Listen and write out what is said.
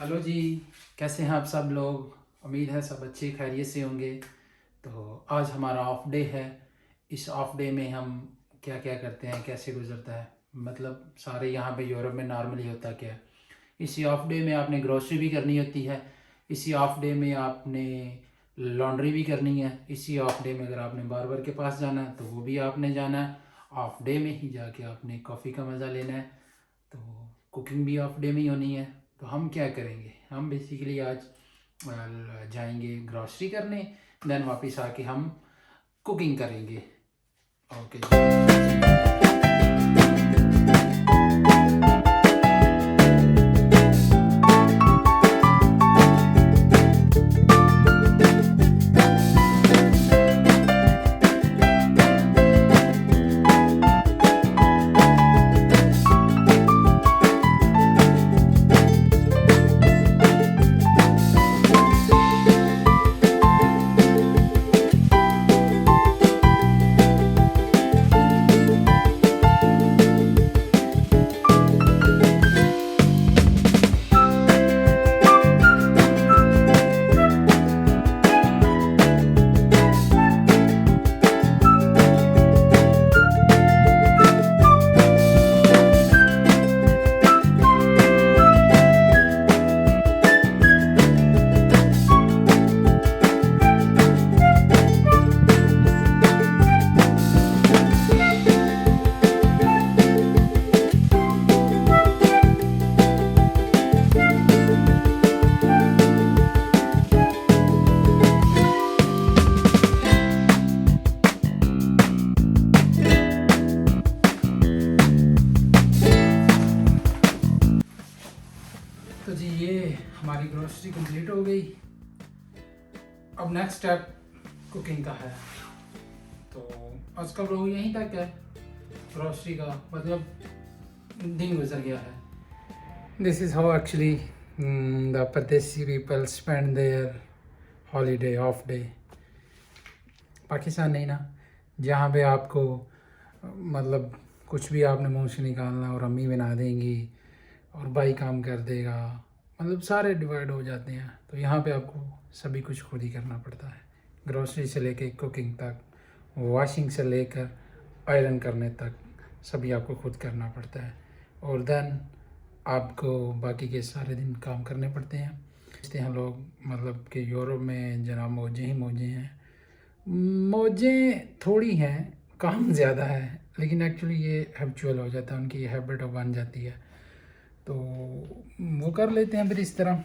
Hello जी। कैसे हैं आप सब लोग? उम्मीद है सब अच्छे खैरियत से होंगे। तो आज हमारा ऑफ डे है। इस ऑफ डे में हम क्या क्या करते हैं, कैसे गुजरता है, मतलब सारे यहाँ पे यूरोप में नॉर्मली होता क्या है। इसी ऑफ डे में आपने ग्रोसरी भी करनी होती है। इसी ऑफ डे में आपने लॉन्ड्री भी करनी है। इसी ऑफ डे में अगर आपने बार्बर के पास जाना है तो वो भी आपने जाना है। ऑफ डे में ही जाके आपने कॉफ़ी का मज़ा लेना है। तो कुकिंग भी ऑफ डे में ही होनी है। तो हम क्या करेंगे, हम बेसिकली आज जाएंगे ग्रॉसरी करने, देन वापस आके हम कुकिंग करेंगे। ओके जी। तो जी ये हमारी ग्रोसरी कंप्लीट हो गई। अब नेक्स्ट स्टेप कुकिंग का है। तो आज का व्लॉग यहीं तक है। ग्रोसरी का मतलब दिन गुजर गया है। This is how actually the परदेसी people spend their holiday off day. Pakistan नहीं ना, जहाँ पे आपको मतलब कुछ भी आपने मुंह से निकालना और अम्मी बना देंगी और भाई काम कर देगा, मतलब सारे डिवाइड हो जाते हैं। तो यहाँ पे आपको सभी कुछ खुद ही करना पड़ता है, ग्रोसरी से लेके कुकिंग तक, वॉशिंग से लेकर आयरन करने तक सभी आपको खुद करना पड़ता है। और देन आपको बाकी के सारे दिन काम करने पड़ते हैं। इसलिए हम लोग मतलब कि यूरोप में जना मौजें ही मौजें हैं। मौजें थोड़ी हैं, काम ज़्यादा है, लेकिन एक्चुअली ये हैबिचुअल हो जाता है, उनकी हैबिट बन जाती है। तो वो कर लेते हैं फिर इस तरह।